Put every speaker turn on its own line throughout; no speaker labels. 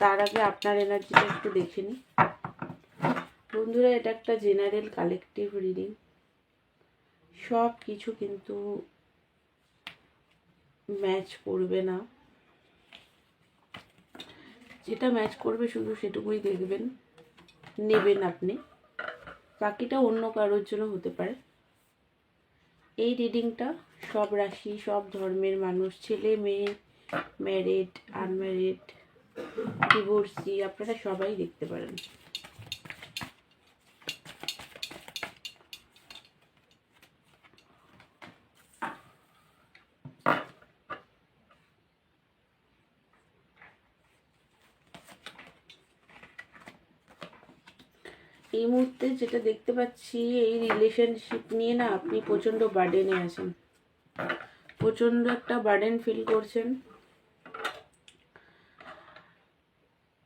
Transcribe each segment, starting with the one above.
তার আগে আপনার এনার্জিটা একটু দেখে নিই বন্ধুরা। এটা একটা জেনারেল কালেকটিভ রিডিং, সব কিছু কিন্তু ম্যাচ করবে না, যেটা ম্যাচ করবে শুধু সেটুকুই দেখবেন, নেবেন আপনি, বাকিটা অন্য কারোর জন্য হতে পারে। এই রিডিংটা সব রাশি, সব ধর্মের মানুষ, ছেলে মেয়ে, ম্যারিড, আনম্যারিড, ডিভোর্সি, আপনারা সবাই দেখতে পারেন। এই মুহূর্তে যেটা দেখতে পাচ্ছি, এই রিলেশনশিপ নিয়ে না আপনি প্রচণ্ড বার্ডেনে আছেন, প্রচণ্ড একটা বার্ডেন ফিল করছেন।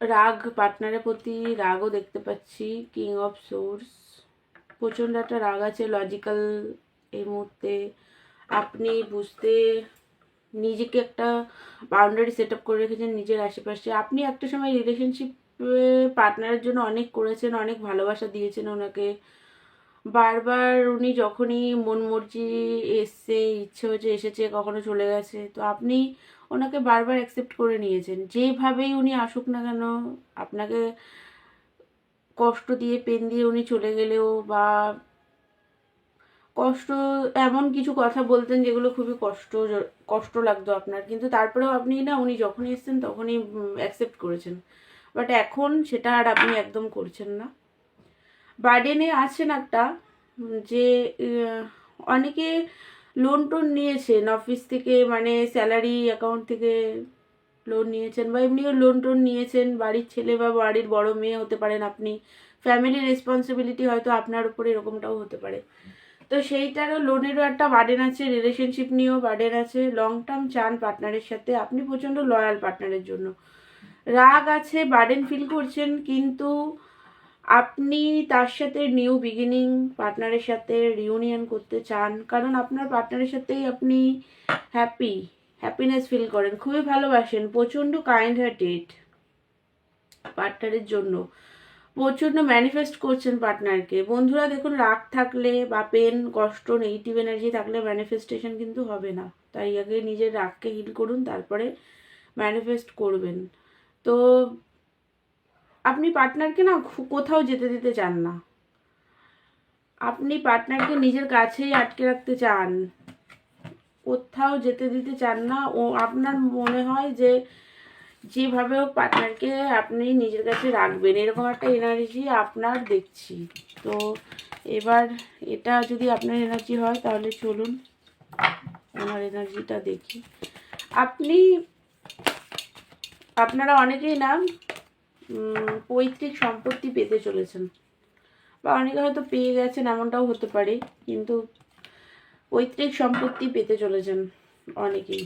রাগ, পার্টনারের প্রতি রাগও দেখতে পাচ্ছি, কিং অফ সোর্স, প্রচণ্ড একটা রাগ আছে, লজিক্যাল। এই মুহূর্তে আপনি বুঝতে, নিজেকে একটা বাউন্ডারি সেট আপ করে রেখেছেন নিজের আশেপাশে। আপনি একটা সময় রিলেশনশিপ পার্টনারের জন্য অনেক করেছেন, অনেক ভালোবাসা দিয়েছেন ওনাকে, বারবার উনি যখনই মন মর্জি এসছে, ইচ্ছে হয়েছে এসেছে, কখনো চলে গেছে, তো আপনি ওনাকে বারবার অ্যাকসেপ্ট করে নিয়েছেন। যেভাবেই উনি আসুক না কেন, আপনাকে কষ্ট দিয়ে, পেন দিয়ে উনি চলে গেলেও, বা কষ্ট, এমন কিছু কথা বলতেন যেগুলো খুবই কষ্ট লাগতো আপনার, কিন্তু তারপরেও আপনি না, উনি যখনই এসছেন তখনই অ্যাকসেপ্ট করেছেন। বাট এখন সেটা আর আপনি একদম করছেন না, বার্ডেনে আছেন একটা, যে অনেকে লোন টোন নিয়েছেন অফিস থেকে, মানে স্যালারি অ্যাকাউন্ট থেকে লোন নিয়েছেন, বা এমনিও লোন টোন নিয়েছেন, বাড়ির ছেলে বা বাড়ির বড় মেয়ে হতে পারেন আপনি, ফ্যামিলির রেসপন্সিবিলিটি হয়তো আপনার উপরে, এরকমটাও হতে পারে। তো সেইটারও লোনেরও একটা বার্ডেন আছে, রিলেশনশিপ নিয়েও বার্ডেন আছে। লং টার্ম চান পার্টনারের সাথে, আপনি প্রচণ্ড লয়াল পার্টনারের জন্য। রাগ আছে, বার্ডেন ফিল করছেন, কিন্তু আপনি তার সাথে নিউ বিগিনিং, পার্টনারের সাথে রিউনিয়ন করতে চান, কারণ আপনার পার্টনারের সাথেই আপনি হ্যাপিনেস ফিল করেন, খুবই ভালোবাসেন, প্রচণ্ড কাইন্ড হার্টেড পার্টনারের জন্য, প্রচণ্ড ম্যানিফেস্ট করছেন পার্টনারকে। বন্ধুরা দেখুন, রাগ থাকলে বা পেন, কষ্ট, নেগেটিভ এনার্জি থাকলে ম্যানিফেস্টেশন কিন্তু হবে না, তাই আগে নিজের রাগকে হিল করুন, তারপরে ম্যানিফেস্ট করবেন। তো আপনি পার্টনারকে না কোথাও যেতে দিতে চান না, আপনি পার্টনারকে নিজের কাছেই আটকে রাখতে চান, কোথাও যেতে দিতে চান না। ও আপনার মনে হয় যে যেভাবে হোক পার্টনারকে আপনি নিজের কাছে রাখবেন, এরকম একটা এনার্জি আপনার দেখছি। তো এবার এটা যদি আপনার এনার্জি হয় তাহলে চলুন ওনার এনার্জিটা দেখি। আপনারা অনেকেই না পৈতৃক সম্পত্তি পেতে চলেছেন, বা অনেকে হয়তো পেয়ে গেছেন, এমনটাও হতে পারে, কিন্তু পৈতৃক সম্পত্তি পেতে চলেছেন অনেকেই।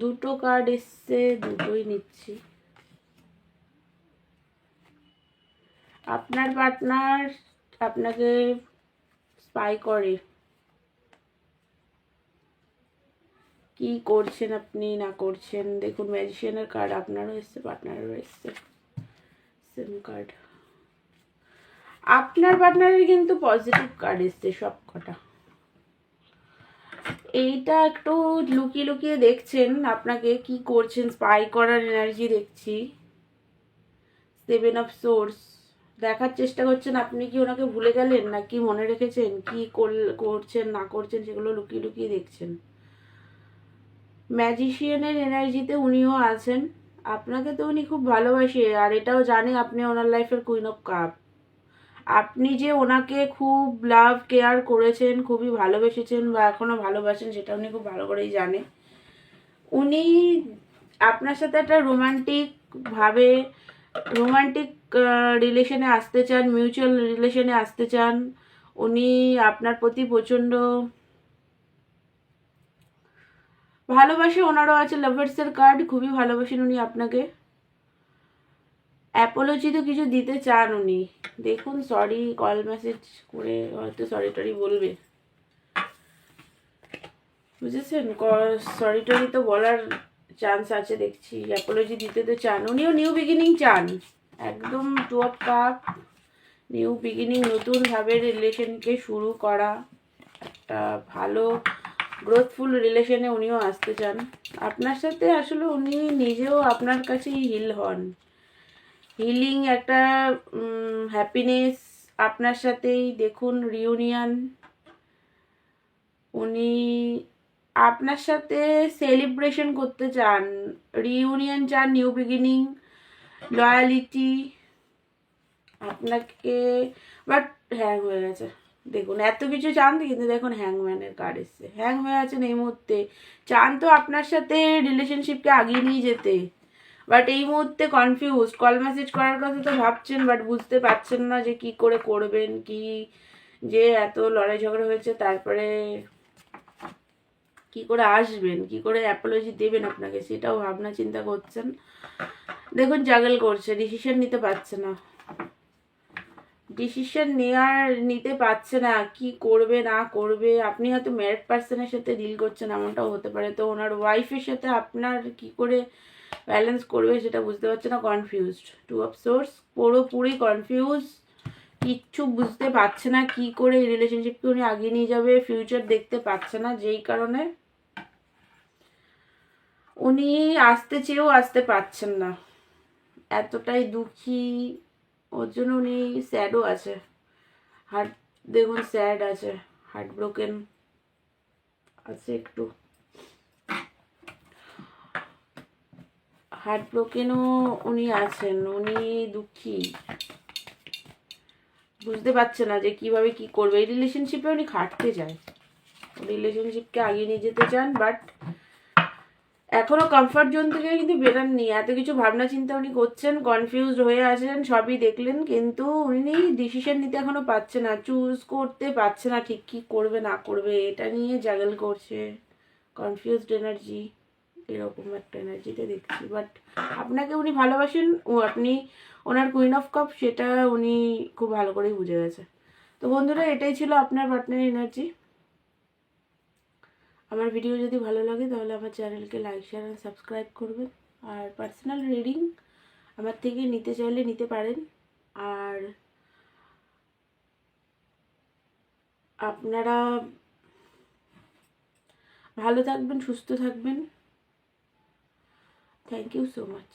দুটো কার্ড এসছে, দুটোই নিচ্ছি। আপনার পার্টনার আপনাকে স্পাই করে, কি করছেন আপনি না করছেন। দেখুন, ম্যাজিশিয়ানের কার্ড আপনারও এসছে, পার্টনারেরও এসছে, সেম কার্ড। আপনার পার্টনারের কিন্তু পজিটিভ কার্ড এসছে সব কটা। এইটা একটু লুকিয়ে লুকিয়ে দেখছেন আপনাকে, কি করছেন, স্পাই করার এনার্জি দেখছি। 7 অফ সোর্স, দেখার চেষ্টা করছেন আপনি কি ওনাকে ভুলে গেলেন নাকি মনে রেখেছেন, কি করছেন না করছেন সেগুলো লুকিয়ে লুকিয়ে দেখছেন। ম্যাজিশিয়ানের এনার্জিতে উনিও আছেন, আপনাকে তো উনি খুব ভালোবাসে, আর এটাও জানে আপনি ওনার লাইফের কুইন অফ কাপ। আপনি যে ওনাকে খুব লাভ কেয়ার করেছেন, খুবই ভালোবেসেছেন, বা এখনো ভালোবাসেন, সেটা উনি খুব ভালো করেই জানে। উনি আপনার সাথে একটা রোমান্টিক রিলেশনে আসতে চান, মিউচুয়াল রিলেশনে আসতে চান। উনি আপনার প্রতি প্রচণ্ড ভালোবাসে, ওনারও আছে লাভার্সের কার্ড, খুবই ভালোবাসেন উনি আপনাকে। অ্যাপোলজি তো কিছু দিতে চান উনি, দেখুন, সরি কল মেসেজ করে হয়তো সরি টরি বলবে, বুঝেছেন। সরি টরি তো বলার চান্স আছে দেখছি, অ্যাপোলজি দিতে তো চান, উনিও নিউ বিগিনিং চান একদম। 2 অফ কাপ, নিউ বিগিনিং, নতুনভাবে রিলেশনকে শুরু করা, একটা ভালো গ্রোথফুল রিলেশনে উনিও আসতে চান আপনার সাথে। আসলে উনি নিজেও আপনার কাছেই হিল হন, হিলিং একটা হ্যাপিনেস আপনার সাথেই দেখুন, রিউনিয়ন। উনি আপনার সাথে সেলিব্রেশন করতে চান, রিউনিয়ন চান, নিউ বিগিনিং, লয়ালিটি আপনাকে। বাট হ্যাং হয়ে গেছে, দেখুন এত কিছু চান কিন্তু দেখুন হ্যাংম্যানের কার্ড এসছে, হ্যাং হয়ে আছেন এই মুহূর্তে। চান তো আপনার সাথে রিলেশনশিপকে আগিয়ে নিয়ে যেতে, বাট এই মুহূর্তে কনফিউজ। কল মেসেজ করার কথা তো ভাবছেন, বাট বুঝতে পারছেন না যে কি করে করবেন, কি যে এত লড়াই ঝগড়া হয়েছে তারপরে কি করে আসবেন, কি করে অ্যাপোলজি দেবেন আপনাকে, সেটাও ভাবনা চিন্তা করছেন। দেখুন জাগল করছে, ডিসিশন নিতে পারছে না, ডিসিশন নিতে পারছে না, কি করবে না করবে। আপনি হয়তো ম্যারিড পার্সনের সাথে ডিল করছেন, এমনটাও হতে পারে, তো ওনার ওয়াইফের সাথে আপনার কি করে ব্যালেন্স করবে সেটা বুঝতে পারছে না, কনফিউজড। 2 অফ সোর্স, পুরোপুরি কনফিউজ, কিচ্ছু বুঝতে পারছে না কি করে এই রিলেশনশিপকে উনি আগিয়ে নিয়ে যাবে, ফিউচার দেখতে পাচ্ছে না, যেই কারণে উনি আসতে চেয়েও আসতে পারছেন না, এতটাই দুঃখী। ওর জন্য উনি স্যাডও আছে, হার্ট, দেখুন স্যাড আছে, হার্ট ব্রোকেন আছে একটু, হার্ট ব্রোকেনও উনি আছেন, উনি দুঃখী, বুঝতে পারছে না যে কিভাবে কি করবে। এই রিলেশনশিপে উনি খাটতে চায়, রিলেশনশিপকে আগিয়ে নিয়ে যেতে চান, বাট এখনো কমফর্ট জোন থেকে কিন্তু বেরোননি। এত কিছু ভাবনা চিন্তা উনি করছেন, কনফিউজড হয়ে আছেন, সবই দেখলেন, কিন্তু উনি ডিসিশন নিতে এখনো পাচ্ছে না, চুজ করতে পারছে না ঠিক কি করবে না করবে, এটা নিয়ে জাগল করছে, কনফিউজড এনার্জি, এরকম একটা এনার্জিতে দেখছি। বাট আপনাকে উনি ভালোবাসেন, ও আপনি ওনার কুইন অফ কাপ, সেটা উনি খুব ভালো করেই বুঝে গেছে। তো বন্ধুরা, এটাই ছিল আপনার পার্টনার এনার্জি। আমার ভিডিও যদি ভালো লাগে তাহলে আমার চ্যানেলকে লাইক, শেয়ার আর সাবস্ক্রাইব করবেন। আর পার্সোনাল রিডিং আমার থেকে নিতে চাইলে নিতে পারেন। আর আপনারা ভালো থাকবেন, সুস্থ থাকবেন। Thank you so much.